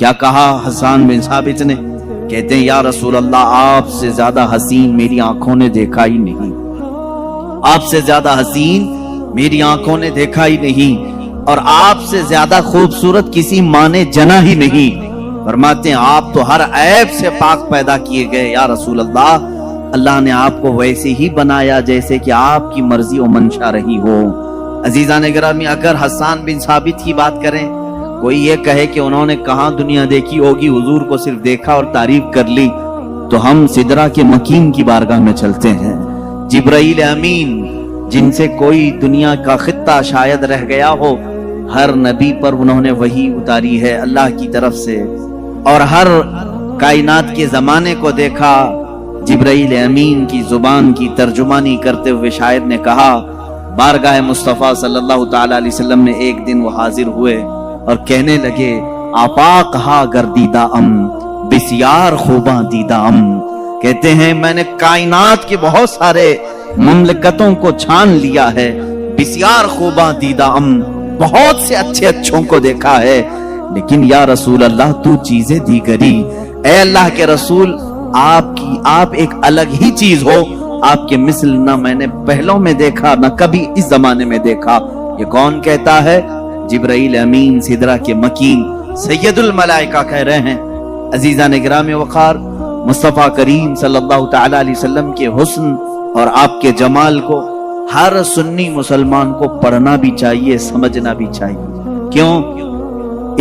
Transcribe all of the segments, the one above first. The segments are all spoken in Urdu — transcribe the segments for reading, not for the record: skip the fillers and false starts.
کیا کہا حسان بن ثابت نے؟ کہتے ہیں یا رسول اللہ آپ سے زیادہ حسین میری آنکھوں نے دیکھا ہی نہیں، آپ سے زیادہ حسین میری آنکھوں نے دیکھا ہی نہیں، اور آپ سے زیادہ خوبصورت کسی ماں نے جنا ہی نہیں۔ فرماتے ہیں آپ تو ہر عیب سے پاک پیدا کیے گئے یا رسول اللہ، اللہ نے آپ کو ویسے ہی بنایا جیسے کہ آپ کی مرضی و منشا رہی ہو۔ عزیزان گرامی، اگر حسان بن ثابت کی بات کریں، کوئی یہ کہے کہ انہوں نے کہاں دنیا دیکھی ہوگی، حضور کو صرف دیکھا اور تعریف کر لی، تو ہم سدرہ کے مکین کی بارگاہ میں چلتے ہیں۔ جبرائیل امین جن سے کوئی دنیا کا خطہ شاید رہ گیا ہو، ہر نبی پر انہوں نے وحی اتاری ہے اللہ کی طرف سے، اور ہر کائنات کے زمانے کو دیکھا۔ جبرائیل امین کی زبان کی ترجمانی کرتے ہوئے شاعر نے کہا، بارگاہ مصطفیٰ صلی اللہ تعالی علیہ وسلم میں ایک دن وہ حاضر ہوئے اور کہنے لگے، آفاق ہا گردیدہ ام بسیار خوباں دیدہ ام۔ کہتے ہیں میں نے کائنات کے بہت سارے مملکتوں کو چھان لیا ہے، بسیار خوباں دیدہ ام، بہت سے اچھے اچھوں کو دیکھا ہے، لیکن یا رسول اللہ تو چیزیں دیگری، اے اللہ کے رسول آپ ایک الگ ہی چیز ہو، آپ کے مثل نہ میں نے پہلوں میں دیکھا نہ کبھی اس زمانے میں دیکھا۔ یہ کون کہتا ہے؟ جبرائیل امین سدرہ کے مکین سید الملائکہ کہہ رہے ہیں۔ عزیزان گرامی وقار، مصطفیٰ کریم صلی اللہ تعالی علیہ وسلم کے حسن اور آپ کے جمال کو ہر سنی مسلمان کو پڑھنا بھی چاہیے، سمجھنا بھی چاہیے۔ کیوں؟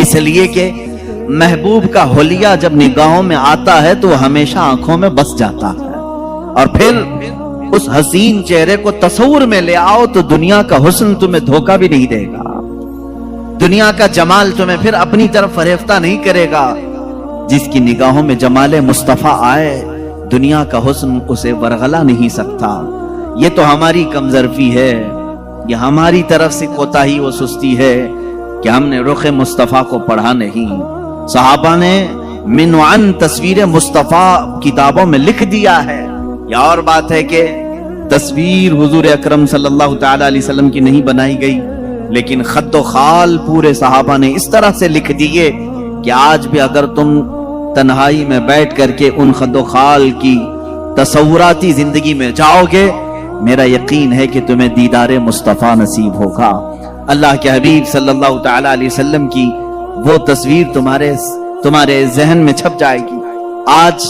اس لیے کہ محبوب کا حلیہ جب نگاہوں میں آتا ہے تو ہمیشہ آنکھوں میں بس جاتا ہے، اور پھر اس حسین چہرے کو تصور میں لے آؤ تو دنیا کا حسن تمہیں دھوکہ بھی نہیں دے گا، دنیا کا جمال تمہیں پھر اپنی طرف فریفتہ نہیں کرے گا۔ جس کی نگاہوں میں جمال مصطفیٰ آئے، دنیا کا حسن اسے ورغلا نہیں سکتا۔ یہ تو ہماری کمزرفی ہے، یہ ہماری طرف سے کوتاہی و سستی ہے کہ ہم نے رخ مصطفیٰ کو پڑھا نہیں۔ صحابہ نے من وعن تصویر مصطفیٰ کتابوں میں لکھ دیا ہے۔ یہ اور بات ہے کہ تصویر حضور اکرم صلی اللہ تعالی علیہ وسلم کی نہیں بنائی گئی، لیکن خط و خال پورے صحابہ نے اس طرح سے لکھ دیے کہ آج بھی اگر تم تنہائی میں بیٹھ کر کے ان خط و خال کی تصوراتی زندگی میں جاؤ گے، میرا یقین ہے کہ تمہیں دیدار مصطفیٰ نصیب ہوگا۔ اللہ کے حبیب صلی اللہ تعالی علیہ وسلم کی وہ تصویر تمہارے ذہن میں چھپ جائے گی۔ آج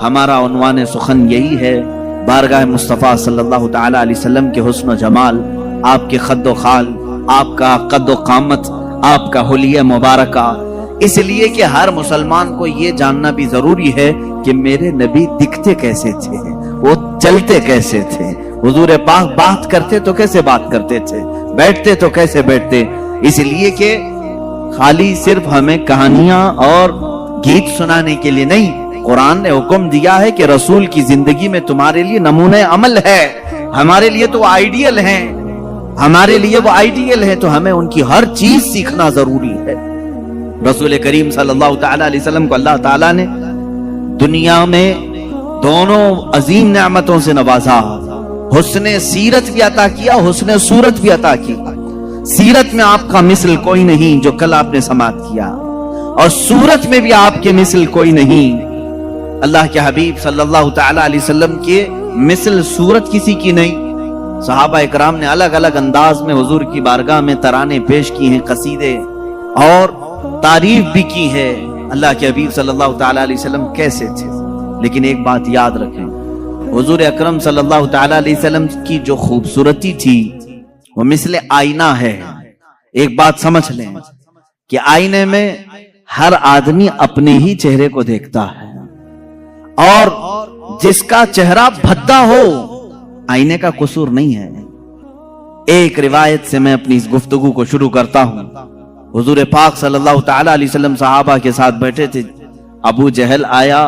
ہمارا عنوان سخن یہی ہے، بارگاہ مصطفیٰ صلی اللہ تعالی علیہ وسلم کے حسن و جمال، آپ کے خد و خال، آپ کا قد و قامت، آپ کا حلیہ مبارکہ۔ اس لیے کہ ہر مسلمان کو یہ جاننا بھی ضروری ہے کہ میرے نبی دکھتے کیسے تھے، وہ چلتے کیسے تھے، حضور پاک بات کرتے تو کیسے بات کرتے تھے، بیٹھتے تو کیسے بیٹھتے۔ اس لیے کہ خالی صرف ہمیں کہانیاں اور گیت سنانے کے لیے نہیں، قرآن نے حکم دیا ہے کہ رسول کی زندگی میں تمہارے لیے نمونہ عمل ہے، ہمارے لیے تو آئیڈیل ہیں، ہمارے لیے وہ آئیڈیل ہے، تو ہمیں ان کی ہر چیز سیکھنا ضروری ہے۔ رسول کریم صلی اللہ تعالی علیہ وسلم کو اللہ تعالیٰ نے دنیا میں دونوں عظیم نعمتوں سے نوازا، حسن سیرت بھی عطا کیا، حسن صورت بھی عطا کی۔ سیرت میں آپ کا مثل کوئی نہیں جو کل آپ نے سماعت کیا، اور صورت میں بھی آپ کے مثل کوئی نہیں۔ اللہ کے حبیب صلی اللہ تعالی علیہ وسلم کے مثل صورت کسی کی نہیں۔ صحابہ اکرام نے الگ الگ انداز میں حضور کی بارگاہ میں ترانے پیش کی ہیں، قصیدے اور تعریف بھی کی ہے اللہ کے حبیب صلی اللہ تعالی علیہ وسلم کیسے تھے۔ لیکن ایک بات یاد رکھیں، حضور اکرم صلی اللہ تعالی علیہ وسلم کی جو خوبصورتی تھی وہ مثل آئینہ ہے۔ ایک بات سمجھ لیں کہ آئینے میں ہر آدمی اپنے ہی چہرے کو دیکھتا ہے، اور جس کا چہرہ بھدا ہو آئینے کا قصور نہیں ہے۔ ایک روایت سے میں اپنی اس گفتگو کو شروع کرتا ہوں۔ حضور پاک صلی اللہ تعالی علیہ وسلم صحابہ کے ساتھ بیٹھے تھے، ابو جہل آیا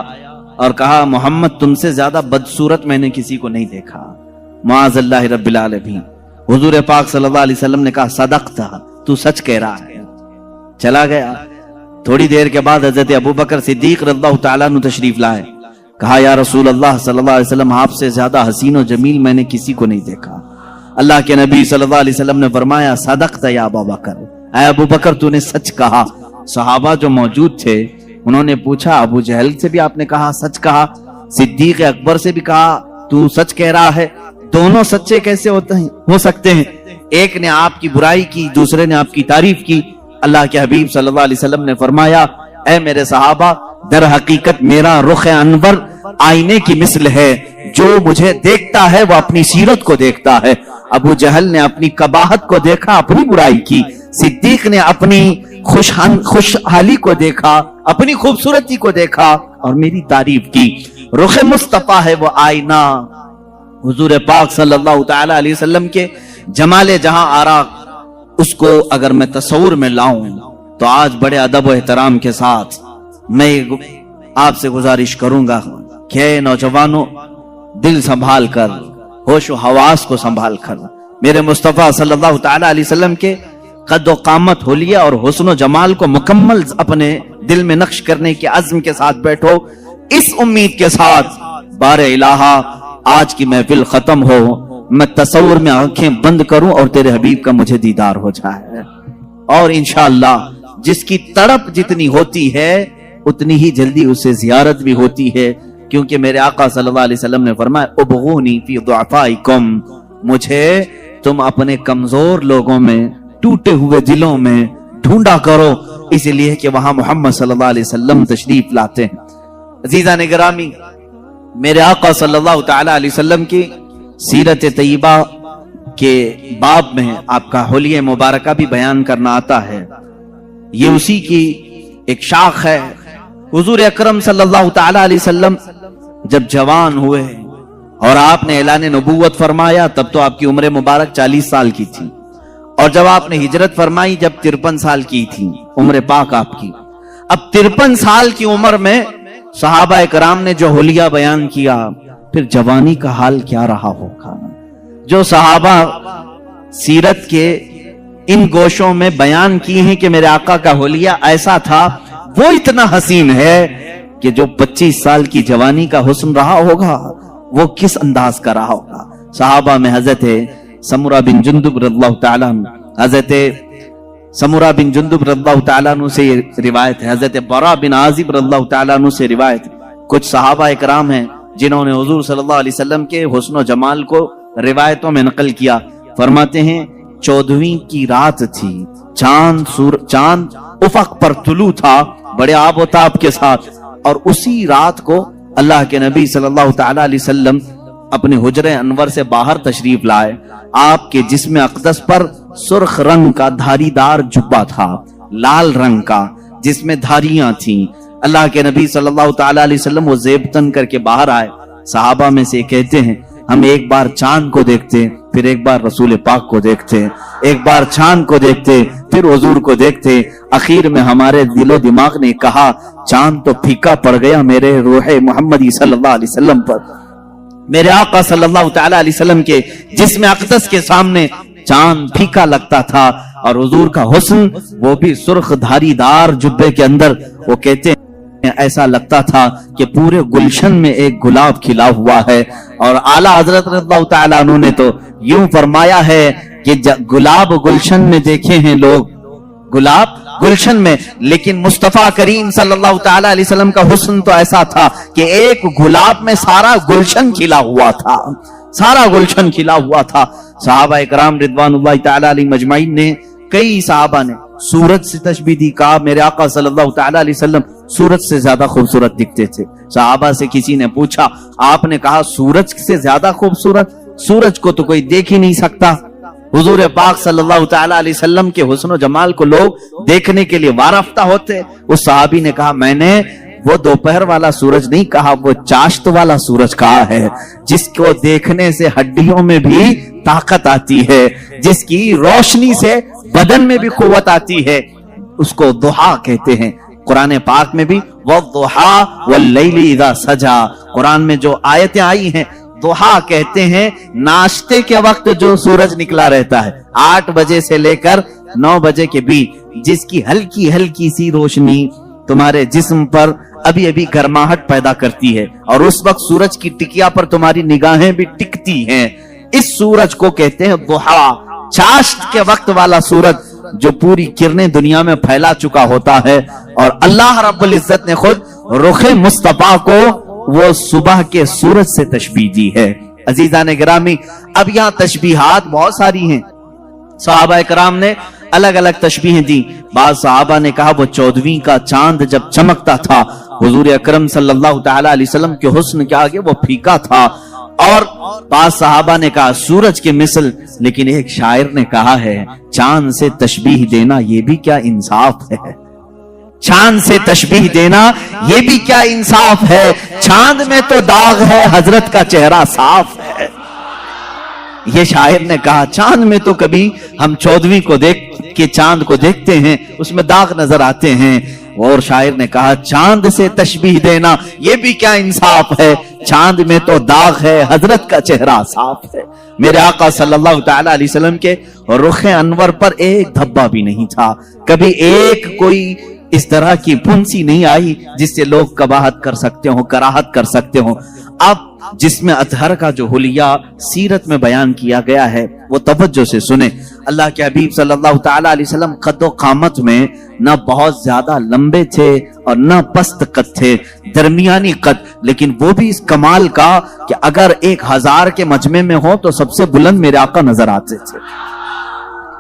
اور کہا محمد تم سے زیادہ بدصورت میں نے کسی کو نہیں دیکھا، معاذ اللہ رب العالمین۔ حضور پاک صلی اللہ علیہ وسلم نے کہا صدقتا، تو سچ کہہ رہا ہے۔ چلا گیا۔ تھوڑی دیر کے بعد حضرت ابوبکر صدیق رضی اللہ تعالیٰ عنہ تشریف لائے۔ کہا یا رسول اللہ صلی اللہ علیہ وسلم آپ سے زیادہ حسین و جمیل میں نے کسی کو نہیں دیکھا۔ اللہ کے نبی صلی اللہ علیہ وسلم نے فرمایا صدقت یا ابوبکر، اے ابوبکر تو نے سچ کہا۔ صحابہ جو موجود تھے انہوں نے پوچھا ابو جہل سے بھی آپ نے کہا سچ کہا, صدیق اکبر سے بھی کہا تو سچ کہہ رہا ہے, دونوں سچے کیسے ہو سکتے ہیں؟ ایک نے آپ کی برائی کی, دوسرے نے آپ کی تعریف کی. اللہ کے حبیب صلی اللہ علیہ وسلم نے فرمایا اے میرے صحابہ, در حقیقت میرا رخ انور آئینے کی مثل ہے, جو مجھے دیکھتا ہے وہ اپنی سیرت کو دیکھتا ہے. ابو جہل نے اپنی قباحت کو دیکھا, اپنی برائی کی. صدیق نے اپنی خوشحالی کو دیکھا, اپنی خوبصورتی کو دیکھا اور میری تعریف کی. رخ مصطفیٰ ہے وہ آئینہ, حضور پاک صلی اللہ تعالی علیہ وسلم کے جمال جہاں آرا, اس کو اگر میں تصور میں لاؤں تو آج بڑے ادب و احترام کے ساتھ میں آپ سے گزارش کروں گا کہ اے نوجوانوں, دل سنبھال کر, ہوش و حواس کو سنبھال کر میرے مصطفیٰ صلی اللہ تعالی علیہ وسلم کے قد و قامت, حلیہ اور حسن و جمال کو مکمل اپنے دل میں نقش کرنے کے عزم کے ساتھ بیٹھو, اس امید کے ساتھ بار الہا آج کی محفل ختم ہو, میں تصور میں آنکھیں بند کروں اور تیرے حبیب کا مجھے دیدار ہو جائے, اور انشاءاللہ جس کی تڑپ جتنی ہوتی ہے اتنی ہی جلدی اسے زیارت بھی ہوتی ہے, کیونکہ میرے آقا صلی اللہ علیہ وسلم نے فرمایا ابغونی فی ضعفائکم, مجھے تم اپنے کمزور لوگوں میں, ٹوٹے ہوئے دلوں میں ڈھونڈا کرو, اس لیے کہ وہاں محمد صلی اللہ علیہ وسلم تشریف لاتے ہیں. عزیزان گرامی, میرے آقا صلی اللہ تعالی علیہ وسلم کی سیرت طیبہ کے باب میں آپ کا حلیہ مبارکہ بھی بیان کرنا آتا ہے. یہ اسی کی ایک شاخ ہے. حضور اکرم صلی اللہ تعالی علیہ وسلم جب جوان ہوئے اور آپ نے اعلان نبوت فرمایا تب تو آپ کی عمر مبارک 40 سال کی تھی, اور جب آپ نے ہجرت فرمائی جب 53 سال کی تھی عمر پاک آپ کی. اب 53 سال کی عمر میں صحابہ اکرام نے جو حلیہ بیان کیا, پھر جوانی کا حال کیا رہا ہوگا. جو صحابہ سیرت کے ان گوشوں میں بیان کی ہیں کہ میرے آقا کا حلیہ ایسا تھا, وہ اتنا حسین ہے کہ جو 25 سال کی جوانی کا حسن رہا ہوگا وہ کس انداز کا رہا ہوگا. صحابہ میں حضرت سمرہ بن جندب رضی اللہ تعالیٰ عنہ, حضرت سمرہ بن جندب رضی اللہ تعالیٰ عنہ سے روایت ہے, حضرت براء بن عازب رضی اللہ تعالیٰ عنہ سے روایت. کچھ صحابہ اکرام ہیں جنہوں نے حضور صلی اللہ علیہ وسلم کے حسن و جمال کو روایتوں میں نقل کیا. فرماتے ہیں 14ویں کی رات تھی, چاند افق پر طلوع تھا بڑے آب و تاب کے ساتھ, اور اسی رات کو اللہ کے نبی صلی اللہ تعالی علیہ وسلم اپنے حجرہ انور سے باہر تشریف لائے. آپ کے جسم اقدس پر سرخ رنگ کا دھاری دار جبہ تھا, لال رنگ کا جس میں دھاریاں تھیں. اللہ کے نبی صلی اللہ تعالی علیہ وسلم وہ زیب تن کر کے باہر آئے. صحابہ میں سے کہتے ہیں ہم ایک بار چاند کو دیکھتے, پھر ایک بار رسول پاک کو دیکھتے, ایک بار چاند کو دیکھتے, پھر حضور کو دیکھتے. اخیر میں ہمارے دل و دماغ نے کہا چاند تو پھیکا پڑ گیا میرے روح محمدی صلی اللہ علیہ وسلم پر. میرے آقا صلی اللہ تعالی علیہ وسلم کے جسم اقدس کے سامنے چاند پھیکا لگتا تھا, اور حضور کا حسن وہ بھی سرخ دھاری دار جبے کے اندر. وہ کہتے ہیں ایسا لگتا تھا کہ پورے گلشن میں ایک گلاب کھلا ہوا ہے. اور اعلیٰ حضرت رضی اللہ تعالیٰ عنہ نے تو یوں فرمایا ہے کہ گلاب گلشن میں دیکھے ہیں لوگ, گلاب گلشن میں, لیکن مصطفیٰ کریم صلی اللہ تعالی علیہ وسلم کا حسن تو ایسا تھا کہ ایک گلاب میں سارا گلشن کھلا ہوا تھا, سارا گلشن کھلا ہوا تھا. صحابہ اکرام رضوان اللہ تعالی علیہ مجمعین نے, کئی صحابہ نے سورج سے تشبیہ دی, کہا میرے آقا صلی اللہ تعالی علیہ وسلم سورج سے زیادہ خوبصورت دکھتے تھے. صحابہ سے کسی نے پوچھا, آپ نے کہا سورج سے زیادہ خوبصورت, سورج کو تو کوئی دیکھ ہی نہیں سکتا. حضور پاک صلی اللہ تعالی علیہ وسلم کے حسن و جمال کو لوگ دیکھنے کے لیے وارفتہ ہوتے. اس صحابی نے کہا میں نے وہ دوپہر والا سورج نہیں کہا, وہ چاشت والا سورج کہا ہے, جس کو دیکھنے سے ہڈیوں میں بھی طاقت آتی ہے, جس کی روشنی سے بدن میں بھی قوت آتی ہے. اس کو ضحیٰ کہتے ہیں. قرآن پاک میں بھی وَالضُّحَىٰ وَاللَّيْلِ اِذَا سَجَىٰ, قرآن میں جو آیتیں آئی ہیں, ضحیٰ کہتے ہیں ناشتے کے وقت جو سورج نکلا رہتا ہے 8 بجے سے لے کر 9 بجے کے بیچ, جس کی ہلکی ہلکی سی روشنی تمہارے جسم پر ابھی ابھی گرماہٹ پیدا کرتی ہے, اور اس وقت سورج کی ٹکیا پر تمہاری نگاہیں بھی ٹکتی ہیں. اس سورج کو کہتے ہیں ضحیٰ, چاشت کے وقت والا سورج. جو پوری کرنیں دنیا میں پھیلا چکا ہوتا ہے، اور اللہ رب العزت نے خود رخ مصطفیٰ کو وہ صبح کے سورج سے تشبیہ دی ہے۔ عزیزان گرامی، اب یہاں تشبیہات بہت ساری ہیں، صحابہ کرام نے الگ الگ تشبیہیں دی۔ بعض صحابہ نے کہا وہ 14ویں کا چاند جب چمکتا تھا، حضور اکرم صلی اللہ تعالی علیہ وسلم کے حسن کے آگے وہ پھیکا تھا، اور بعض صحابہ نے کہا سورج کے مثل، لیکن ایک شاعر نے کہا ہے چاند سے تشبیہ دینا یہ بھی کیا انصاف ہے، چاند سے تشبیہ دینا یہ بھی کیا انصاف ہے، چاند میں تو داغ ہے حضرت کا چہرہ صاف ہے۔ یہ شاعر نے کہا چاند میں تو کبھی ہم 14ویں کو دیکھ کے چاند کو دیکھتے ہیں اس میں داغ نظر آتے ہیں، اور شاعر نے کہا چاند سے تشبیہ دینا یہ بھی کیا انصاف ہے، چاند میں تو داغ ہے حضرت کا چہرہ صاف ہے۔ میرے آقا صلی اللہ تعالی علیہ وسلم کے رخ انور پر ایک دھبا بھی نہیں تھا، کبھی ایک کوئی اس طرح کی پھنسی نہیں آئی جس سے لوگ قباحت کر سکتے ہوں، کراہت کر سکتے ہوں۔ اب جس میں اطہر کا جو حلیہ سیرت میں بیان کیا گیا ہے وہ توجہ سے سنیں۔ اللہ کے حبیب صلی اللہ تعالی علیہ وسلم قد و قامت میں نہ بہت زیادہ لمبے تھے اور نہ پست قد تھے، درمیانی قد، لیکن وہ بھی اس کمال کا کہ اگر 1000 کے مجمع میں ہو تو سب سے بلند میرے آقا نظر آتے تھے۔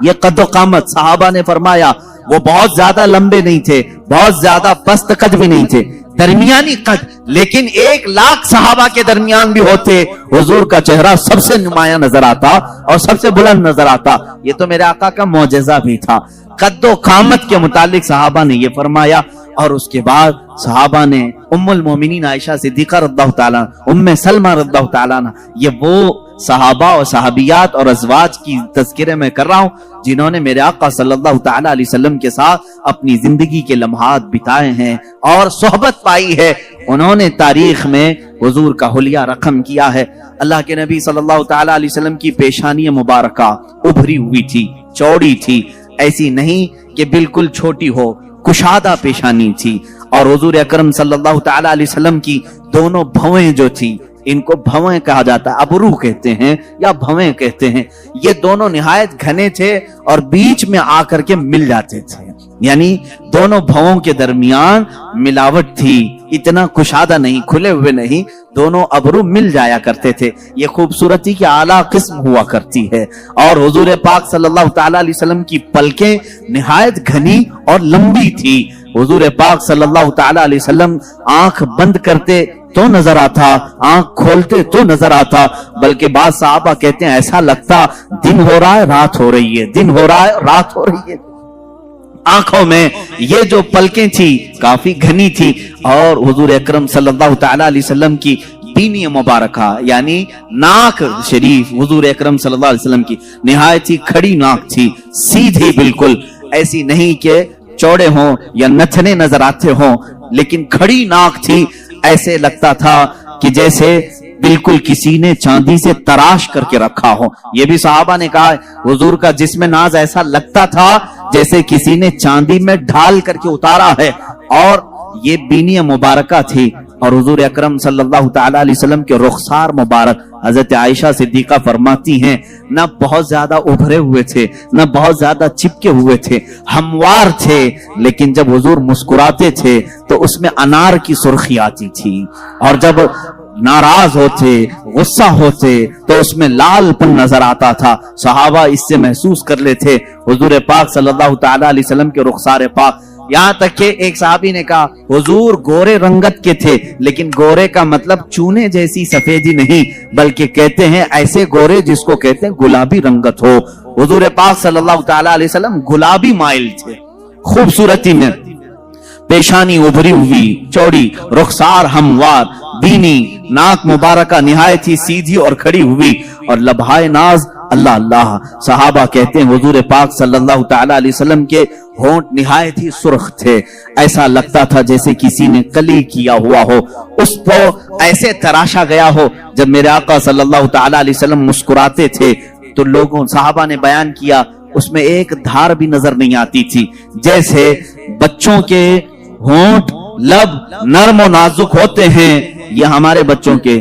یہ قد و قامت، صحابہ نے فرمایا وہ بہت زیادہ لمبے نہیں تھے، بہت زیادہ پست قد بھی نہیں تھے، درمیانی قد، لیکن 1,00,000 صحابہ کے درمیان بھی ہوتے حضور کا چہرہ سب سے نمایاں نظر آتا اور سب سے بلند نظر آتا۔ یہ تو میرے آقا کا معجزہ بھی تھا۔ قد و قامت کے متعلق صحابہ نے یہ فرمایا، اور اس کے بعد صحابہ نے ام المومنین عائشہ صدیقہ رضی اللہ تعالیٰ، ام سلمہ رضی اللہ تعالیٰ، یہ وہ صحابہ اور صحابیات اور ازواج کی تذکرے میں کر رہا ہوں جنہوں نے میرے آقا صلی اللہ تعالی علیہ وسلم کے ساتھ اپنی زندگی کے لمحات بتائے ہیں اور صحبت پائی ہے، انہوں نے تاریخ میں حضور کا حلیہ رقم کیا ہے۔ اللہ کے نبی صلی اللہ تعالی علیہ وسلم کی پیشانی مبارکہ ابھری ہوئی تھی، چوڑی تھی، ایسی نہیں کہ بالکل چھوٹی ہو، کشادہ پیشانی تھی، اور حضور اکرم صلی اللہ تعالی علیہ وسلم کی دونوں بھویں جو تھی، ان کو بھویں کہا جاتا ہے، ابرو کہتے ہیں یا بھویں کہتے ہیں، یہ دونوں نہایت گھنے تھے اور بیچ میں آ کر کے مل جاتے تھے، یعنی دونوں بھووں کے درمیان ملاوٹ تھی، اتنا کشادہ نہیں، کھلے ہوئے نہیں، دونوں ابرو مل جایا کرتے تھے۔ یہ خوبصورتی کی اعلیٰ قسم ہوا کرتی ہے، اور حضور پاک صلی اللہ تعالی علیہ وسلم کی پلکیں نہایت گھنی اور لمبی تھی۔ حضور پاک صلی اللہ تعالی علیہ وسلم آنکھ بند کرتے تو نظر آتا، آنکھ کھولتے تو نظر آتا، بلکہ بعض صحابہ کہتے ہیں ایسا لگتا دن ہو رہا ہے رات ہو رہی ہے، دن ہو رہا ہے رات ہو رہی ہے۔ آنکھوں میں یہ جو پلکیں تھی کافی گھنی تھی، اور حضور اکرم صلی اللہ تعالی علیہ وسلم کی بینی مبارکہ یعنی ناک شریف، حضور اکرم صلی اللہ علیہ وسلم کی نہایت ہی کھڑی ناک تھی، سیدھی بالکل، ایسی نہیں کہ چوڑے ہوں یا نتھنے نظر آتے ہوں، لیکن کھڑی ناک تھی، ایسے لگتا تھا کہ جیسے بالکل کسی نے چاندی سے تراش کر کے رکھا ہو۔ یہ بھی صحابہ نے کہا حضور کا جسم ناز ایسا لگتا تھا جیسے کسی نے چاندی میں ڈھال کر کے اتارا ہے، اور یہ بینی مبارکہ تھی۔ اور حضور اکرم صلی اللہ تعالی علیہ وسلم کے رخسار مبارک، حضرت عائشہ صدیقہ فرماتی ہیں نہ بہت زیادہ ابھرے ہوئے تھے نہ بہت زیادہ چپکے ہوئے تھے، ہموار تھے، لیکن جب حضور مسکراتے تھے تو اس میں انار کی سرخی آتی تھی، اور جب ناراض ہوتے، غصہ ہوتے تو اس میں لال پن نظر آتا تھا۔ صحابہ اس سے محسوس کر لیتے حضور پاک صلی اللہ تعالی علیہ وسلم کے رخسار پاک۔ یہاں تک کہ ایک صحابی نے کہا حضور گورے رنگت کے تھے، لیکن گورے کا مطلب چونے جیسی سفیدی نہیں، بلکہ کہتے ہیں ایسے گورے جس کو کہتے ہیں گلابی رنگت ہو۔ حضور پاک صلی اللہ تعالی علیہ وسلم گلابی مائل تھے خوبصورتی میں، پیشانی ابھری ہوئی چوڑی، رخسار ہموار، بینی، ناک مبارکہ نہایت ہی سیدھی اور کھڑی ہوئی، اور لبھائے ناز اللہ اللہ۔ صحابہ کہتے ہیں حضور پاک صلی اللہ تعالی علیہ وسلم کے ہونٹ نہایت ہی سرخ تھے، ایسا لگتا تھا جیسے کسی نے کلی کیا ہوا ہو، اس کو ایسے تراشا گیا ہو۔ جب میرے آقا صلی اللہ تعالی علیہ وسلم مسکراتے تھے تو لوگوں صحابہ نے بیان کیا اس میں ایک دھار بھی نظر نہیں آتی تھی، جیسے بچوں کے ہونٹ لب نرم و نازک ہوتے ہیں، یہ ہمارے بچوں کے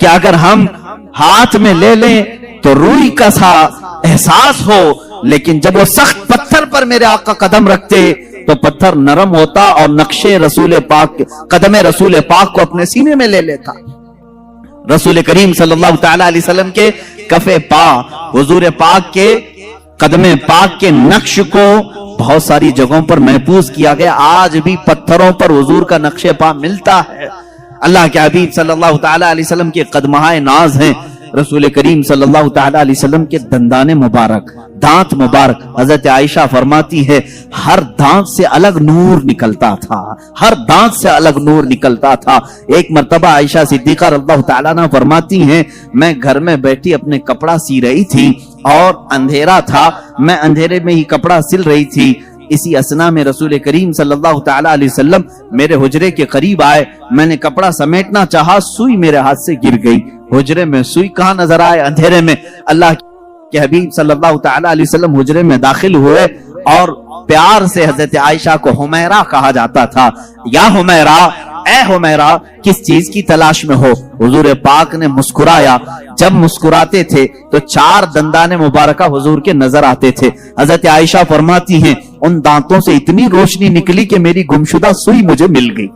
کہ اگر ہم ہاتھ میں لے لیں تو روئی کا سا احساس ہو، لیکن جب وہ سخت پتھر پر میرے آقا قدم رکھتے تو پتھر نرم ہوتا اور نقشے رسول پاک، قدم رسول پاک کو اپنے سینے میں لے لیتا۔ رسول کریم صلی اللہ تعالی علیہ وسلم کے کف پا، حضور پاک کے قدم پاک کے نقش کو بہت ساری جگہوں پر محفوظ کیا گیا، آج بھی پتھروں پر حضور کا نقش پا ملتا ہے۔ اللہ کے حبیب صلی اللہ تعالی علیہ وسلم کے قدمہائے ناز ہیں رسول کریم صلی اللہ تعالی علیہ وسلم کے دندان مبارک، دانت مبارک۔ حضرت عائشہ فرماتی ہے ہر دانت سے الگ نور نکلتا تھا، ہر دانت سے الگ نور نکلتا تھا۔ ایک مرتبہ عائشہ صدیقہ رضی اللہ تعالیٰ عنہ فرماتی ہیں میں گھر میں بیٹھی اپنے کپڑا سی رہی تھی اور اندھیرا تھا، میں اندھیرے میں ہی کپڑا سل رہی تھی، اسی اسنا میں رسول کریم صلی اللہ تعالیٰ علیہ وسلم میرے حجرے کے قریب آئے، میں نے کپڑا سمیٹنا چاہا، سوئی میرے ہاتھ سے گر گئی۔ حجرے میں سوئی کہاں نظر آئے اندھیرے میں؟ اللہ کے حبیب صلی اللہ تعالیٰ علیہ وسلم حجرے میں داخل ہوئے اور پیار سے حضرت عائشہ کو حمیرہ کہا جاتا تھا، یا حمیرہ، اے حمیرہ کس چیز کی تلاش میں ہو؟ حضور پاک نے مسکرایا، جب مسکراتے تھے تو 4 دندان مبارکہ حضور کے نظر آتے تھے۔ حضرت عائشہ فرماتی ہیں ان دانتوں سے اتنی روشنی نکلی کہ میری گمشدہ سوئی مجھے مل گئی۔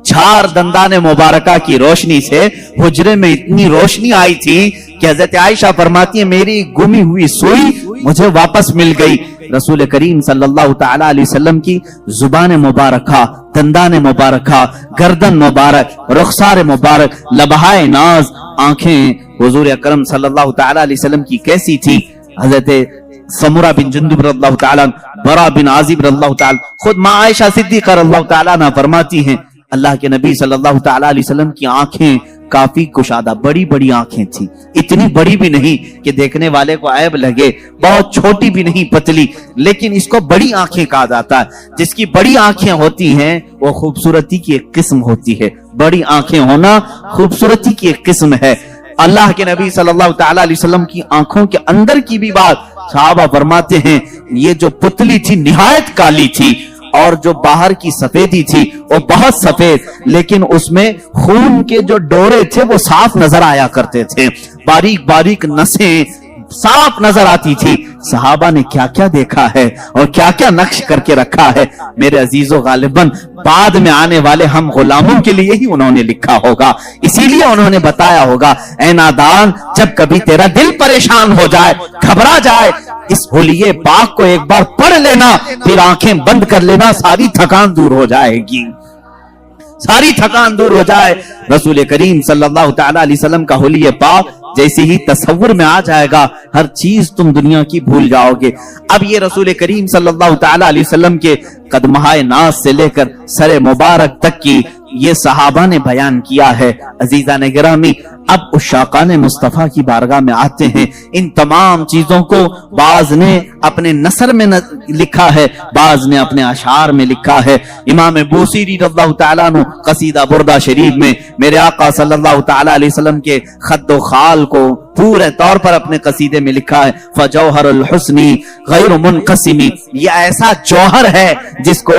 4 دندان مبارکہ کی روشنی سے حجرے میں اتنی روشنی آئی تھی کہ حضرت عائشہ فرماتی ہے میری گمی ہوئی سوئی مجھے واپس مل گئی۔ رسول کریم صلی اللہ تعالی علیہ وسلم کی زبان مبارکہ، دندان مبارکہ، گردن مبارک، رخسار مبارک، لبہائے ناز، آنکھیں حضور اکرم صلی اللہ تعالی علیہ وسلم کی کیسی تھی؟ حضرت سمرہ بن جندب رضی اللہ تعالیٰ، برا بن عازب رضی اللہ تعالیٰ، خود ماں عائشہ صدیقہ رضی اللہ تعالیٰ عنہ فرماتی ہیں اللہ کے نبی صلی اللہ تعالی علیہ وسلم کی آنکھیں کافی کشادہ، بڑی بڑی آنکھیں تھی، اتنی بڑی بھی نہیں کہ دیکھنے والے کو عیب لگے، بہت چھوٹی بھی نہیں پتلی، لیکن اس کو بڑی آنکھیں کہا جاتا ہے۔ جس کی بڑی آنکھیں ہوتی ہیں وہ خوبصورتی کی ایک قسم ہوتی ہے، بڑی آنکھیں ہونا خوبصورتی کی ایک قسم ہے۔ اللہ کے نبی صلی اللہ تعالی علیہ وسلم کی آنکھوں کے اندر کی بھی بات صحابہ فرماتے ہیں یہ جو پتلی تھی نہایت کالی تھی، اور جو باہر کی سفیدی تھی وہ بہت سفید، لیکن اس میں خون کے جو ڈورے تھے وہ صاف نظر آیا کرتے تھے، باریک باریک نسیں صاف نظر آتی تھی۔ صحابہ نے کیا کیا دیکھا ہے اور کیا کیا نقش کر کے رکھا ہے، میرے عزیزو غالباً بعد میں آنے والے ہم غلاموں کے لیے ہی انہوں نے لکھا ہوگا، اسی لیے انہوں نے بتایا ہوگا اے نادان جب کبھی تیرا دل پریشان ہو جائے، گھبرا جائے، اس حلیے پاک کو ایک بار پڑھ لینا، پھر آنکھیں بند کر لینا، ساری تھکان دور ہو جائے گی، ساری تھکان دور ہو جائے۔ رسول کریم صلی اللہ تعالی علیہ وسلم کا حلیے پاک جیسے ہی تصور میں آ جائے گا ہر چیز تم دنیا کی بھول جاؤ گے۔ اب یہ رسول کریم صلی اللہ تعالی علیہ وسلم کے قدمہائے ناز سے لے کر سر مبارک تک کی یہ صحابہ نے بیان کیا ہے۔ عزیزان گرامی، اب عشاقان مصطفیٰ کی بارگاہ میں آتے ہیں، ان تمام چیزوں کو بعض نے اپنے نثر میں لکھا ہے، بعض نے اپنے اشعار میں لکھا ہے۔ امام بوصیری رضی اللہ تعالیٰ عنہ قصیدہ بردہ شریف میں میرے آقا صلی اللہ تعالی علیہ وسلم کے خد و خال کو پورے طور پر اپنے قصیدے میں لکھا ہے، فجوہر الحسن غیر منقسم، یہ ایسا جوہر ہے جس کو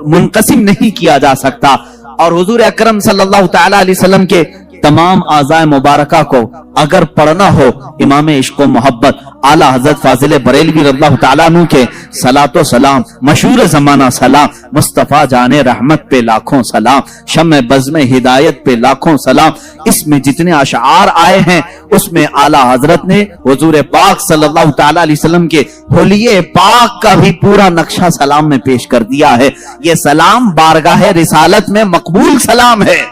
منقسم نہیں کیا جا سکتا۔ اور حضور اکرم صلی اللہ تعالی علیہ وسلم کے تمام اعضاء مبارکہ کو اگر پڑھنا ہو امام عشق و محبت اعلیٰ حضرت فاضل بریلوی رضی اللہ تعالیٰ عنہ کے صلاۃ و سلام، مشہور زمانہ سلام، مصطفیٰ جان رحمت پہ لاکھوں سلام، شمع بزم ہدایت پہ لاکھوں سلام، اس میں جتنے اشعار آئے ہیں اس میں اعلیٰ حضرت نے حضور پاک صلی اللہ تعالی علیہ وسلم کے حلیے پاک کا بھی پورا نقشہ سلام میں پیش کر دیا ہے۔ یہ سلام بارگاہ رسالت میں مقبول سلام ہے،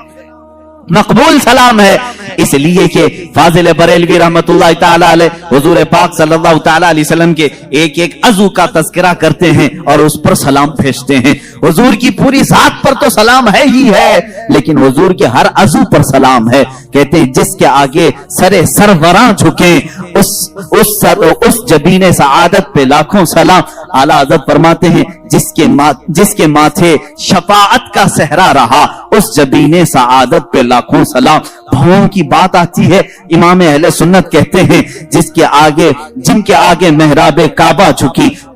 مقبول سلام ہے، اس لیے کہ فاضل بریلوی رحمت اللہ تعالی علیہ حضور پاک صلی اللہ تعالی علیہ وسلم کے ایک ایک عضو کا تذکرہ کرتے ہیں اور اس پر سلام بھیجتے ہیں۔ حضور کی پوری ذات پر تو سلام ہے ہی ہے، لیکن حضور کے ہر عضو پر سلام ہے۔ کہتے ہیں جس کے آگے سروراں جھکیں اس جبین سعادت پہ لاکھوں سلام۔ اعلیٰ حضرت فرماتے ہیں جس کے ماتھے شفاعت کا صحرا رہا اس جبین سعادت پہ لاکھوں سلام۔ بھوؤں کی بات آتی ہے، امام اہل سنت کہتے ہیں جن کے آگے محراب کعبہ جھکی،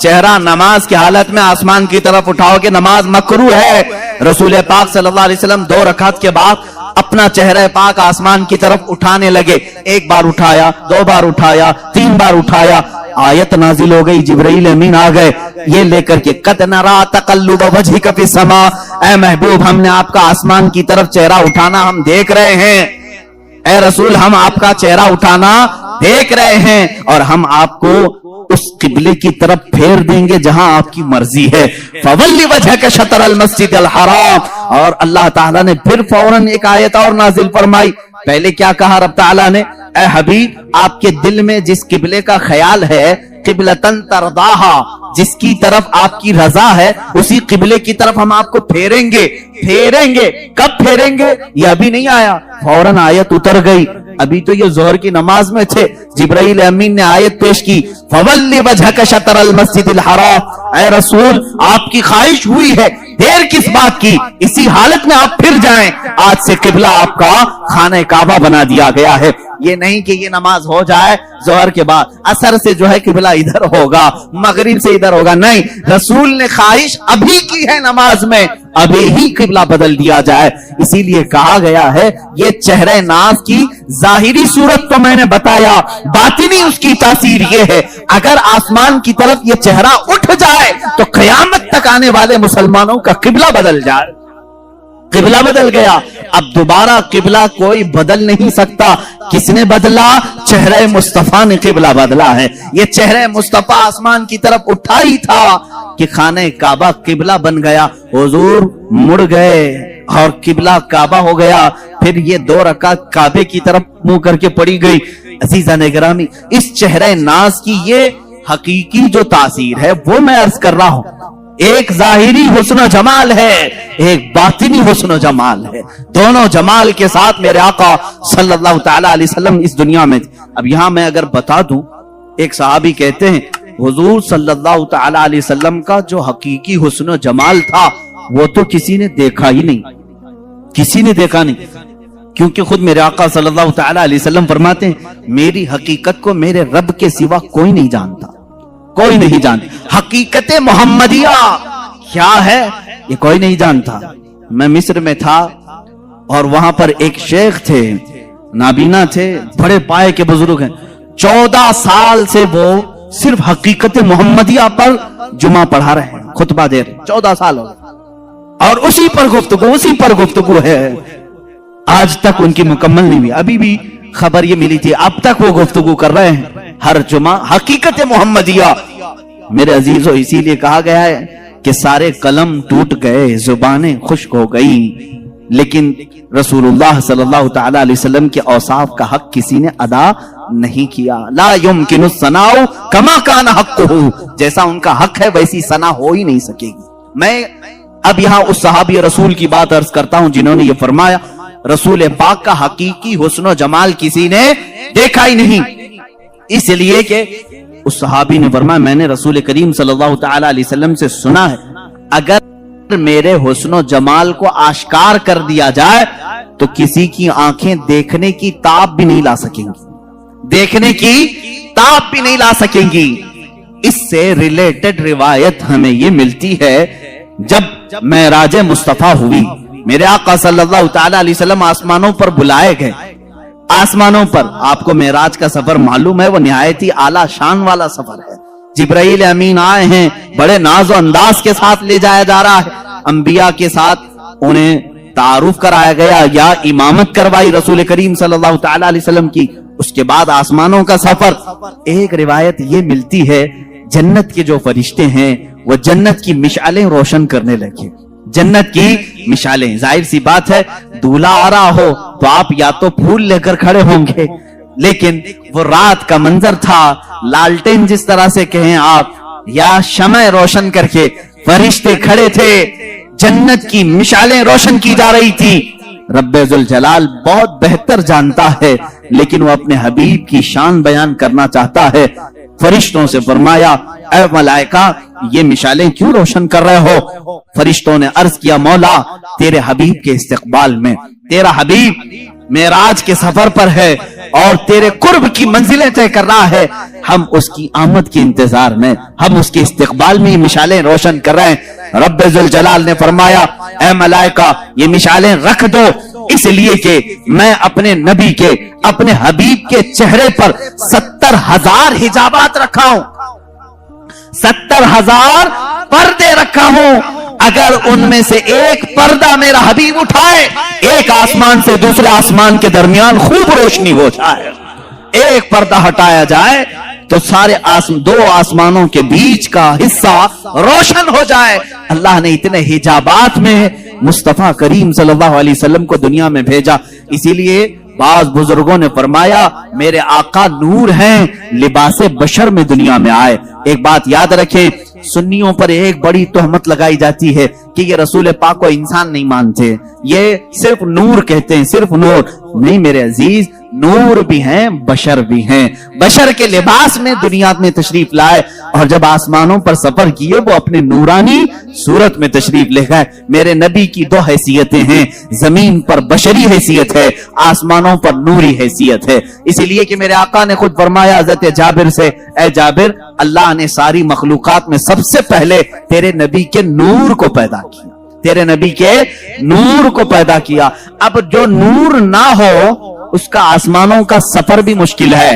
چہرہ نماز کی حالت میں آسمان کی طرف اٹھاؤ کہ نماز مکروہ ہے. رسول پاک صلی اللہ علیہ وسلم 2 رکعت کے بعد اپنا چہرہ پاک آسمان کی طرف اٹھانے لگے. 1 بار اٹھایا, 2 بار اٹھایا, 3 بار اٹھایا. آیت نازل ہو گئی, جبرائیل امین آ گئے یہ لے کر کے قد نرا تقلب وجهک فی السماء, اے محبوب ہم نے آپ کا آسمان کی طرف چہرہ اٹھانا ہم دیکھ رہے ہیں. اے رسول ہم آپ کا چہرہ اٹھانا دیکھ رہے ہیں اور ہم آپ کو اس قبلے کی طرف پھیر دیں گے جہاں آپ کی مرضی ہے. فولی وجهک شطر المسجد الحرام. اور اللہ تعالیٰ نے پھر فوراً ایک آیت اور نازل فرمائی. پہلے کیا کہا رب تعالیٰ نے, اے حبیب آپ کے دل میں جس قبلے کا خیال ہے, قبلتن ترضاہا, جس کی طرف آپ کی رضا ہے اسی قبلے کی طرف ہم آپ کو پھیریں گے. پھیریں گے کب پھیریں گے یہ ابھی نہیں آیا, فوراً آیت اتر گئی. ابھی تو یہ ظہر کی نماز میں تھے, جبرائیل امین نے آیت پیش کی فولی وجهک شطر المسجد الحرام. اے رسول آپ کی خواہش ہوئی ہے, دیر کس بات کی, اسی حالت میں آپ پھر جائیں. آج سے قبلہ آپ کا خانہ کعبہ بنا دیا گیا ہے. یہ نہیں کہ یہ نماز ہو جائے ظہر کے بعد عصر سے جو ہے قبلہ ادھر ہوگا, مغرب سے ادھر ہوگا, نہیں. رسول نے خواہش ابھی کی ہے نماز میں, ابھی ہی قبلہ بدل دیا جائے. اسی لیے کہا گیا ہے یہ چہرہ ناز کی ظاہری صورت تو میں نے بتایا, باطنی اس کی تاثیر یہ ہے اگر آسمان کی طرف یہ چہرہ اٹھ جائے تو قیامت تک آنے والے مسلمانوں کا قبلہ بدل جائے. قبلہ بدل گیا, اب دوبارہ قبلہ کوئی بدل نہیں سکتا. کس نے بدلا؟ چہرہ مصطفیٰ نے قبلہ بدلا ہے. یہ چہرہ مصطفیٰ آسمان کی طرف اٹھا ہی تھا کہ خانہ کعبہ قبلہ بن گیا. حضور مڑ گئے اور قبلہ کعبہ ہو گیا. پھر یہ 2 رکعت کعبے کی طرف منہ کر کے پڑی گئی. عزیزان گرامی, اس چہرہ ناز کی یہ حقیقی جو تاثیر ہے وہ میں عرض کر رہا ہوں. ایک ظاہری حسن و جمال ہے, ایک باطنی حسن و جمال ہے. دونوں جمال کے ساتھ میرے آقا صلی اللہ تعالی علیہ وسلم اس دنیا میں تھے. اب یہاں میں اگر بتا دوں, ایک صحابی کہتے ہیں حضور صلی اللہ تعالی علیہ وسلم کا جو حقیقی حسن و جمال تھا وہ تو کسی نے دیکھا ہی نہیں, کسی نے دیکھا نہیں. کیونکہ خود میرے آقا صلی اللہ تعالی علیہ وسلم فرماتے ہیں میری حقیقت کو میرے رب کے سوا کوئی نہیں جانتا, کوئی نہیں جانتا. حقیقت محمدیہ کیا ہے یہ کوئی نہیں جانتا. میں مصر میں تھا اور وہاں پر ایک شیخ تھے, نابینا تھے, بڑے پائے کے بزرگ ہیں. 14 سال سے وہ صرف حقیقت محمدیہ پر جمعہ پڑھا رہے ہیں, خطبہ دے رہے ہیں. 14 سال ہو گئے اور اسی پر گفتگو ہے. آج تک ان کی مکمل نہیں ہوئی. ابھی بھی خبر یہ ملی تھی, اب تک وہ گفتگو کر رہے ہیں ہر جمعہ حقیقت محمدیہ. میرے عزیزو, اسی لیے کہا گیا ہے کہ سارے قلم ٹوٹ گئے, زبانیں خشک ہو گئی, لیکن رسول اللہ صلی اللہ تعالی علیہ وسلم کے اوصاف کا حق کسی نے ادا نہیں کیا. لا یمکن الثناء کما کان حقہ, جیسا ان کا حق ہے ویسی ثنا ہو ہی نہیں سکے گی. میں اب یہاں اس صحابی رسول کی بات عرض کرتا ہوں جنہوں نے یہ فرمایا رسول پاک کا حقیقی حسن و جمال کسی نے دیکھا ہی نہیں. اس لیے کہ اس صحابی نے فرمایا میں نے رسول کریم صلی اللہ تعالی علیہ وسلم سے سنا ہے اگر میرے حسن و جمال کو آشکار کر دیا جائے تو کسی کی آنکھیں دیکھنے کی تاب بھی نہیں لا سکیں گی, دیکھنے کی تاب بھی نہیں لا سکیں گی. اس سے ریلیٹڈ روایت ہمیں یہ ملتی ہے جب معراج مصطفیٰ ہوئی, میرے آقا صلی اللہ تعالی علیہ وسلم آسمانوں پر بلائے گئے. آسمانوں پر آپ کو معراج کا سفر معلوم ہے, وہ نہایت ہی اعلیٰ شان والا سفر ہے. جبرائیل امین آئے ہیں, بڑے ناز و انداز کے ساتھ لے جایا جا رہا ہے. انبیاء کے ساتھ انہیں تعارف کرایا گیا یا امامت کروائی رسول کریم صلی اللہ تعالی علیہ وسلم کی. اس کے بعد آسمانوں کا سفر. ایک روایت یہ ملتی ہے جنت کے جو فرشتے ہیں وہ جنت کی مشعلیں روشن کرنے لگے, جنت کی مشعلیں. ظاہر سی بات ہے دولہا آ رہا ہو تو آپ یا تو پھول لے کر کھڑے ہوں گے, لیکن وہ رات کا منظر تھا, لالٹین جس طرح سے کہیں آپ, یا شمع روشن کر کے فرشتے کھڑے تھے, جنت کی مشعلیں روشن کی جا رہی تھی. رب ذوالجلال بہت بہتر جانتا ہے لیکن وہ اپنے حبیب کی شان بیان کرنا چاہتا ہے. فرشتوں سے فرمایا اے ملائکہ یہ مشعلیں کیوں روشن کر رہے ہو؟ فرشتوں نے عرض کیا مولا تیرے حبیب کے استقبال میں, تیرا حبیب معراج کے سفر پر ہے, اور تیرے قرب کی منزلیں طے کر رہا ہے. ہم اس کی آمد کے انتظار میں, ہم اس کے استقبال میں یہ مشالیں روشن کر رہے ہیں. رب ذوالجلال نے فرمایا اے ملائکہ یہ مشالیں رکھ دو, اس لیے کہ میں اپنے نبی کے, اپنے حبیب کے چہرے پر 70,000 حجابات رکھا ہوں, 70,000 پردے رکھا ہوں. اگر ان میں سے ایک پردہ میرا حبیب اٹھائے, ایک آسمان سے دوسرے آسمان کے درمیان خوب روشنی ہو جائے. ایک پردہ ہٹایا جائے تو سارے دو آسمانوں کے بیچ کا حصہ روشن ہو جائے. اللہ نے اتنے حجابات میں مصطفیٰ کریم صلی اللہ علیہ وسلم کو دنیا میں بھیجا. اسی لیے بعض بزرگوں نے فرمایا میرے آقا نور ہیں, لباس بشر میں دنیا میں آئے. ایک بات یاد رکھیں, سنیوں پر ایک بڑی تہمت لگائی جاتی ہے کہ یہ رسول پاک کو انسان نہیں مانتے, یہ صرف نور کہتے ہیں, صرف نور نہیں میرے عزیز, نور بھی ہیں بشر بھی ہیں. بشر کے لباس میں دنیا میں تشریف لائے اور جب آسمانوں پر سفر کیے وہ اپنے نورانی صورت میں تشریف لے گئے. میرے نبی کی دو حیثیتیں ہیں, زمین پر بشری حیثیت ہے, آسمانوں پر نوری حیثیت ہے. اسی لیے کہ میرے آقا نے خود فرمایا حضرت جابر سے, اے جابر اللہ نے ساری مخلوقات میں سب سے پہلے تیرے نبی کے نور کو پیدا کیا, تیرے نبی کے نور کو پیدا کیا. اب جو نور نہ ہو اس کا آسمانوں کا سفر بھی مشکل ہے.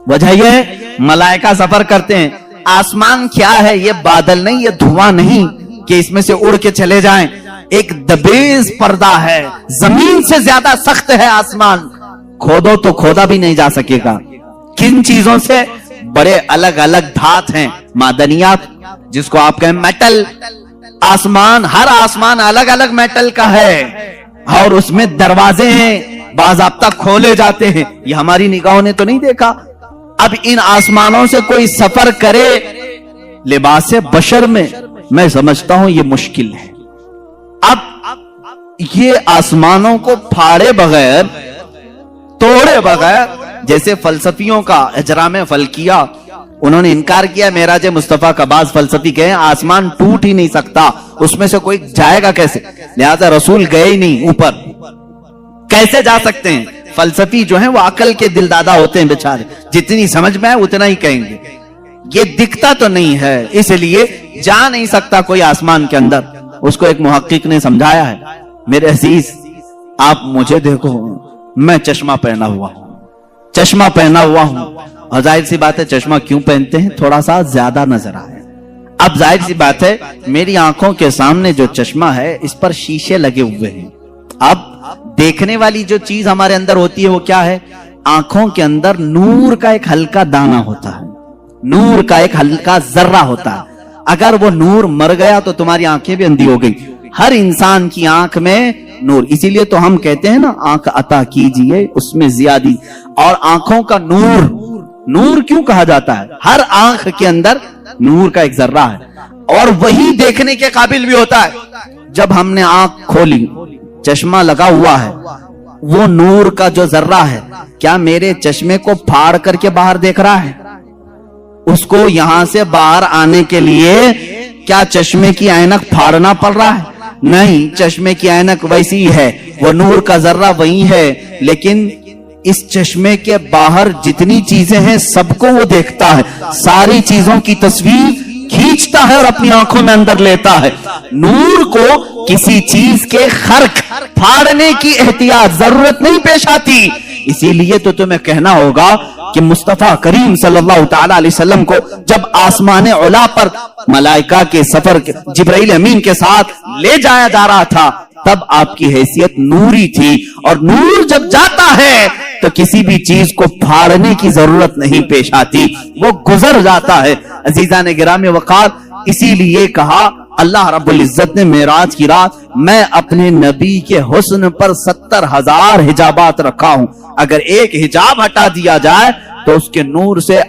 وجہ یہ ملائکہ سفر کرتے ہیں. آسمان کیا ہے, یہ بادل نہیں, یہ دھواں نہیں کہ اس میں سے اڑ کے چلے جائیں. ایک دبیز پردہ ہے, زمین سے زیادہ سخت ہے آسمان, کھودو تو کھودا بھی نہیں جا سکے گا. کن چیزوں سے؟ بڑے الگ الگ دھات ہیں, معدنیات جس کو آپ کہیں میٹل. آسمان, ہر آسمان الگ الگ میٹل کا ہے اور اس میں دروازے ہیں, باضابطہ کھولے جاتے ہیں. یہ ہماری نگاہوں نے تو نہیں دیکھا. اب ان آسمانوں سے کوئی سفر کرے لباس بشر میں سمجھتا ہوں یہ مشکل ہے. اب یہ آسمانوں کو پھاڑے بغیر, توڑے بغیر, جیسے فلسفیوں کا اجرام فلکیہ, انہوں نے انکار کیا معراج مصطفیٰ کا. بعض فلسفی کہیں آسمان ٹوٹ ہی نہیں سکتا, اس میں سے کوئی جائے گا کیسے, لہذا رسول گئے ہی نہیں اوپر, کیسے جا سکتے ہیں. فلسفی جو ہیں وہ عقل کے دل دادا ہوتے ہیں بیچارے, جتنی سمجھ میں ہے اتنا ہی کہیں گے. یہ دکھتا تو نہیں ہے اس لیے جا نہیں سکتا کوئی آسمان کے اندر. اس کو ایک محقق نے سمجھایا ہے. میرے عزیز آپ مجھے دیکھو, میں چشمہ پہنا ہوا ہوں, چشمہ پہنا ہوا ہوں, اور ظاہر سی بات ہے چشمہ کیوں پہنتے ہیں, تھوڑا سا زیادہ نظر آئے. اب ظاہر سی بات ہے میری آنکھوں کے سامنے جو چشمہ ہے اس پر شیشے لگے ہوئے ہیں. اب دیکھنے والی جو چیز ہمارے اندر ہوتی ہے وہ کیا ہے, آنکھوں کے اندر نور کا ایک ہلکا دانہ ہوتا ہے, نور کا ایک ہلکا ذرہ ہوتا ہے. اگر وہ نور مر گیا تو تمہاری آنکھیں بھی اندھی ہو گئی. ہر انسان کی آنکھ میں نور, اسی لیے تو ہم کہتے ہیں نا آنکھ عطا کیجئے اس میں زیادی. اور آنکھوں کا نور, نور کیوں کہا جاتا ہے, ہر آنکھ کے اندر نور کا ایک ذرہ ہے اور وہی دیکھنے کے قابل بھی ہوتا ہے. جب ہم نے آنکھ کھولی, چشمہ لگا ہوا ہے, وہ نور کا جو ذرہ ہے کیا میرے چشمے کو پھاڑ کر کے باہر دیکھ رہا ہے؟ اس کو یہاں سے باہر آنے کے لیے کیا چشمے کی اینک پھاڑنا پڑ رہا ہے؟ نہیں, چشمے کی اینک ویسی ہے, وہ نور کا ذرہ وہی ہے, لیکن اس چشمے کے باہر جتنی چیزیں ہیں سب کو وہ دیکھتا ہے, ساری چیزوں کی تصویر کھینچتا ہے اور اپنی آنکھوں میں اندر لیتا ہے. نور کو کسی چیز کے خرق پھاڑنے کی احتیاط ضرورت نہیں پیش آتی. اسی لیے تو تمہیں کہنا ہوگا کہ مصطفیٰ کریم صلی اللہ تعالی علیہ وسلم کو جب آسمان علا پر ملائکہ کے سفر جبرائیل امین کے ساتھ لے جایا جا رہا تھا تب آپ کی حیثیت نوری تھی, اور نور جب جاتا ہے تو کسی بھی چیز کو پھاڑنے کی ضرورت نہیں پیش آتی, وہ گزر جاتا ہے. عزیزان گرامی وقار, اسی لیے کہا اللہ رب العزت نے معراج کی رات میں اپنے نبی کے حسن پر 70,000 حجابات رکھا ہوں. اگر ایک حجاب ہٹا دیا جائے تو اس کے نور سے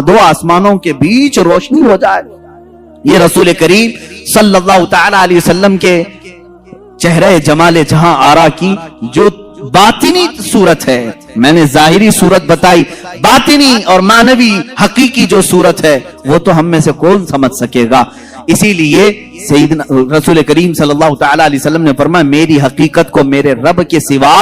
دو آسمانوں کے بیچ روشنی ہو جائے. یہ رسول کریم صلی اللہ تعالی علیہ وسلم کے چہرے جمال جہاں آرا کی جو باطنی صورت ہے, میں نے ظاہری صورت بتائی, باطنی اور معنوی حقیقی جو صورت ہے وہ تو ہم میں سے کون سمجھ سکے گا. اسی لیے سیدنا رسول کریم صلی اللہ تعالی علیہ وسلم نے فرمایا میری حقیقت کو میرے رب کے سوا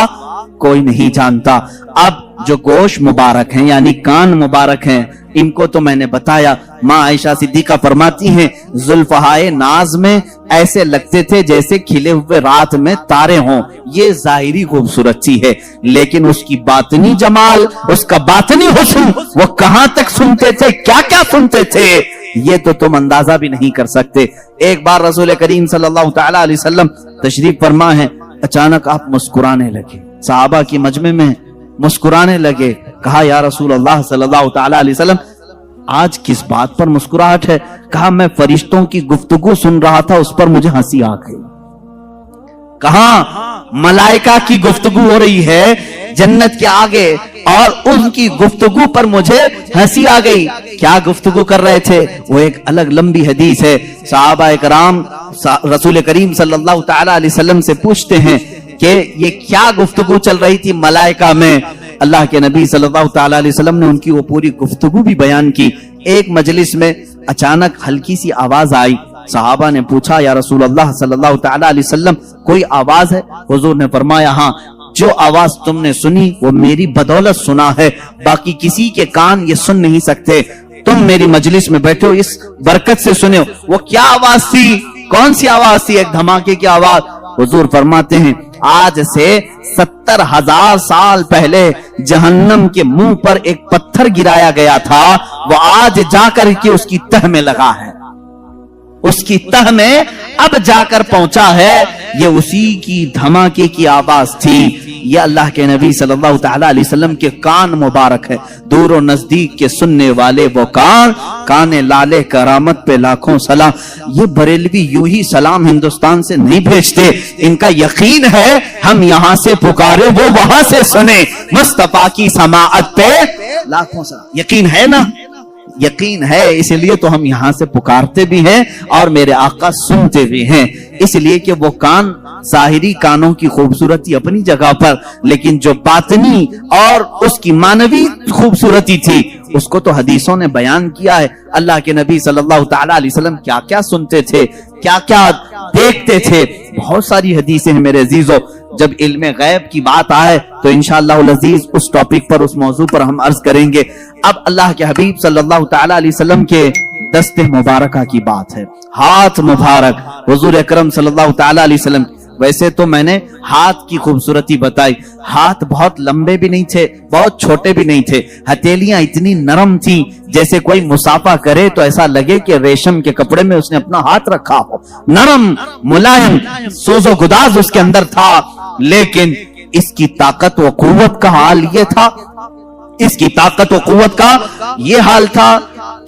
کوئی نہیں جانتا. اب جو گوش مبارک ہیں یعنی کان مبارک ہیں ان کو تو میں نے بتایا. ماں عائشہ صدیقہ فرماتی ہیں زلفہائے ناز میں ایسے لگتے تھے جیسے کھلے ہوئے رات میں تارے ہوں. یہ ظاہری خوبصورتی ہے لیکن اس کی باطنی جمال, اس کا باطنی حسن, وہ کہاں تک سنتے تھے, کیا کیا سنتے تھے, یہ تو تم اندازہ بھی نہیں کر سکتے. ایک بار رسول کریم صلی اللہ تعالی علیہ وسلم تشریف فرما ہے, اچانک آپ مسکرانے لگے, صحابہ کی مجمع میں مسکرانے لگے. کہا یا رسول اللہ صلی اللہ تعالی علیہ وسلم آج کس بات پر مسکراہٹ ہے؟ کہا میں فرشتوں کی گفتگو سن رہا تھا, اس پر مجھے ہنسی آ گئی. کہاں ملائکہ کی گفتگو ہو رہی ہے جنت کے آگے اور ان کی گفتگو پر مجھے ہنسی آ گئی. کیا گفتگو کر رہے تھے وہ ایک الگ لمبی حدیث ہے. صحابہ کرام رسول کریم صلی اللہ تعالی علیہ وسلم سے پوچھتے ہیں کہ یہ کیا گفتگو چل رہی تھی ملائکہ میں. اللہ کے نبی صلی اللہ تعالی علیہ وسلم نے ان کی وہ پوری گفتگو بھی بیان کی. ایک مجلس میں اچانک ہلکی سی آواز آئی. صحابہ نے پوچھا یا رسول اللہ صلی اللہ تعالی علیہ وسلم کوئی آواز ہے؟ حضور نے فرمایا ہاں, جو آواز تم نے سنی وہ میری بدولت سنا ہے, باقی کسی کے کان یہ سن نہیں سکتے. تم میری مجلس میں بیٹھے ہو, اس برکت سے سنے ہو. وہ کیا آواز تھی, کون سی آواز تھی؟ ایک دھماکے کی آواز. حضور فرماتے ہیں آج سے 70,000 سال پہلے جہنم کے منہ پر ایک پتھر گرایا گیا تھا, وہ آج جا کر کے اس کی تہ میں لگا ہے, اس کی تہ میں اب جا کر پہنچا ہے. یہ اسی کی دھماکے کی آواز تھی. یہ اللہ کے نبی صلی اللہ تعالی علیہ وسلم کے کان مبارک ہے, دور و نزدیک کے سننے والے وہ کان لالے کرامت پہ لاکھوں سلام. یہ بریلوی یوں ہی سلام ہندوستان سے نہیں بھیجتے, ان کا یقین ہے ہم یہاں سے پکارے وہ وہاں سے سنے. مصطفیٰ کی سماعت پہ لاکھوں سلام. یقین ہے نا, یقین ہے, اس لیے تو ہم یہاں سے پکارتے بھی ہیں اور میرے آقا سنتے بھی ہیں. اس لیے کہ وہ کان ظاہری کانوں کی خوبصورتی اپنی جگہ پر, لیکن جو باطنی اور اس کی معنوی خوبصورتی تھی اس کو تو حدیثوں نے بیان کیا ہے. اللہ کے نبی صلی اللہ تعالی علیہ وسلم کیا کیا سنتے تھے, کیا کیا دیکھتے تھے, بہت ساری حدیثیں ہیں میرے عزیزوں. جب علم غیب کی بات آئے تو انشاءاللہ العزیز اس ٹاپک پر, اس موضوع پر ہم عرض کریں گے. اب اللہ کے حبیب صلی اللہ تعالی علیہ وسلم کے دست مبارکہ کی بات ہے, ہاتھ مبارک حضور اکرم صلی اللہ تعالی علیہ وسلم. ویسے تو میں نے ہاتھ کی خوبصورتی بتائی, ہاتھ بہت لمبے بھی نہیں تھے, بہت چھوٹے بھی نہیں تھے, ہتھیلیاں اتنی نرم تھیں جیسے کوئی مسافہ کرے تو ایسا لگے کہ ریشم کے کپڑے میں اس نے اپنا ہاتھ رکھا ہو. نرم ملائم سوز و گداز اس کے اندر تھا, لیکن اس کی طاقت و قوت کا حال یہ تھا, اس کی طاقت و قوت کا یہ حال تھا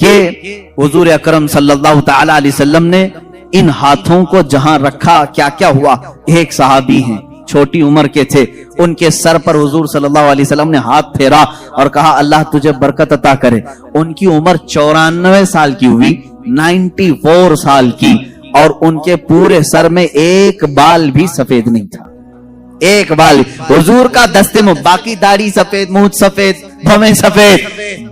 کہ حضور اکرم صلی اللہ تعالی علیہ وسلم نے ان ہاتھوں کو جہاں رکھا کیا کیا ہوا. ایک صحابی ہیں چھوٹی عمر کے تھے, ان کے سر پر حضور صلی اللہ علیہ وسلم نے ہاتھ پھیرا اور کہا اللہ تجھے برکت عطا کرے. ان کی عمر 94 سال کی ہوئی, 94 سال کی, اور ان کے پورے سر میں ایک بال بھی سفید نہیں تھا, ایک بال. حضور کا دستے میں باقی داڑھی سفید, مونچھ سفید, بھویں سفید,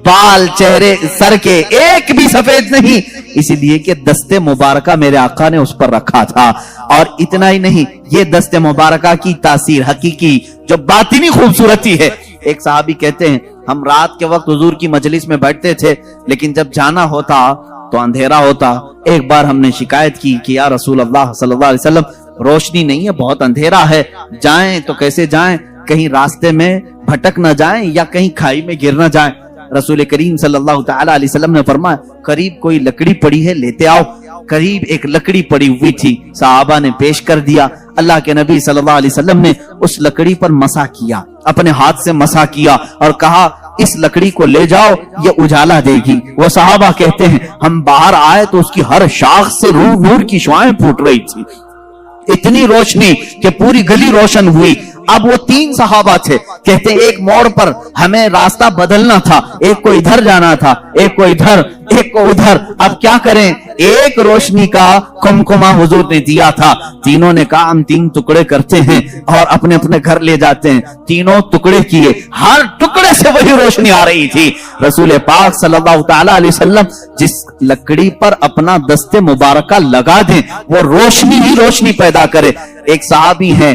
بال چہرے سر کے ایک بھی سفید نہیں, اس لیے کہ دستے مبارکہ میرے آقا نے اس پر رکھا تھا. اور اتنا ہی نہیں, یہ دستے مبارکہ کی تاثیر حقیقی جو باطنی خوبصورتی ہے. ایک صحابی کہتے ہیں ہم رات کے وقت حضور کی مجلس میں بیٹھتے تھے, لیکن جب جانا ہوتا تو اندھیرا ہوتا. ایک بار ہم نے شکایت کی کہ یا رسول اللہ صلی اللہ علیہ وسلم روشنی نہیں ہے, بہت اندھیرا ہے, جائیں تو کیسے جائیں, کہیں راستے میں بھٹک نہ جائیں یا کہیں کھائی میں گر نہ جائیں. رسول کریم صلی اللہ تعالی علیہ وسلم نے فرمایا قریب کوئی لکڑی پڑی ہے لیتے آؤ. قریب ایک لکڑی پڑی ہوئی تھی, صحابہ نے پیش کر دیا. اللہ کے نبی صلی اللہ علیہ وسلم نے اس لکڑی پر مسح کیا, اپنے ہاتھ سے مسح کیا اور کہا اس لکڑی کو لے جاؤ, یہ اجالا دے گی. وہ صحابہ کہتے ہیں ہم باہر آئے تو اس کی ہر شاخ سے نور کی شعاعیں پھوٹ رہی تھی, اتنی روشنی کہ پوری گلی روشن ہوئی. اب وہ 3 صحابہ تھے, کہتے ہیں ایک موڑ پر ہمیں راستہ بدلنا تھا, ایک کو ادھر جانا تھا, ایک کو ادھر, ایک کو ادھر. اب کیا کریں, ایک روشنی کا کمکمہ حضور نے دیا تھا. تینوں نے کہا ہم 3 ٹکڑے کرتے ہیں اور اپنے اپنے گھر لے جاتے ہیں. تینوں ٹکڑے کیے, ہر ٹکڑے سے وہی روشنی آ رہی تھی. رسول پاک صلی اللہ تعالی علیہ وسلم جس لکڑی پر اپنا دستے مبارکہ لگا دیں وہ روشنی ہی روشنی پیدا کرے. ایک صحابی ہیں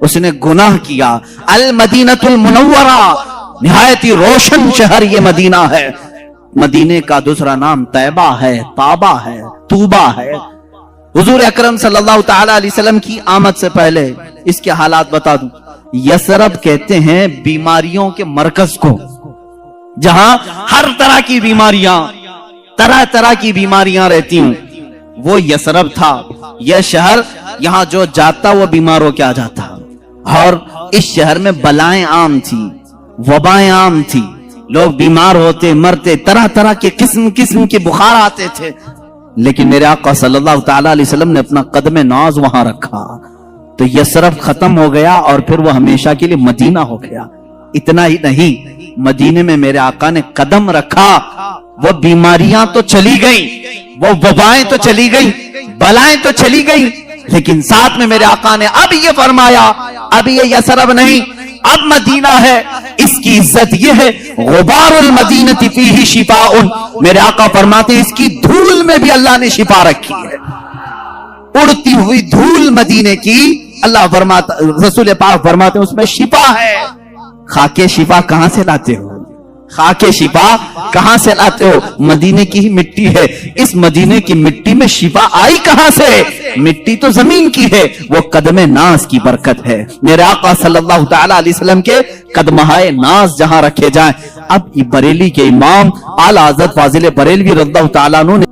اس نے گناہ کیا. المدینۃ المنورہ، نہایت ہی روشن شہر یہ مدینہ ہے. مدینے کا دوسرا نام طیبہ ہے، طابہ ہے، طوبہ ہے. حضور اکرم صلی اللہ تعالی علیہ وسلم کی آمد سے پہلے اس کے حالات بتا دوں. یثرب کہتے ہیں بیماریوں کے مرکز کو، جہاں ہر طرح کی بیماریاں، طرح طرح کی بیماریاں رہتی ہوں، وہ یثرب تھا. یہ شہر یہاں جو جاتا وہ بیمار ہو کے آ جاتا. اور اس شہر میں بلائیں عام تھی، وبائیں عام تھی، لوگ بیمار ہوتے، مرتے، طرح طرح کے قسم قسم کے بخار آتے تھے. لیکن میرے آقا صلی اللہ تعالی علیہ وسلم نے اپنا قدم ناز وہاں رکھا تو یثرب ختم ہو گیا اور پھر وہ ہمیشہ کے لیے مدینہ ہو گیا. اتنا ہی نہیں، مدینے میں میرے آقا نے قدم رکھا، وہ بیماریاں تو چلی گئیں، وہ وبائیں تو چلی گئیں، بلائیں تو چلی گئیں، لیکن ساتھ میں میرے آقا نے اب یہ فرمایا، اب یہ یثرب نہیں، اب مدینہ ہے. اس کی عزت یہ ہے، غبار المدینہ فیہ شفاء. میرے آقا فرماتے ہیں اس کی دھول میں بھی اللہ نے شفا رکھی ہے. اڑتی ہوئی دھول مدینے کی اللہ فرماتا، رسول پاک فرماتے ہیں اس میں شفا ہے. خاکے شفا کہاں سے لاتے ہو؟ خاکے شفا کہاں سے لاتے ہو؟ مدینے کی ہی مٹی ہے. اس مدینے کی مٹی میں شفا آئی کہاں سے؟ مٹی تو زمین کی ہے، وہ قدم ناز کی برکت ہے. میرے آقا صلی اللہ تعالی علیہ وسلم کے قدمہائے ناز جہاں رکھے جائیں. اب بریلی کے امام اعلی حضرت فاضل بریلوی رضی اللہ تعالیٰ عنہ نے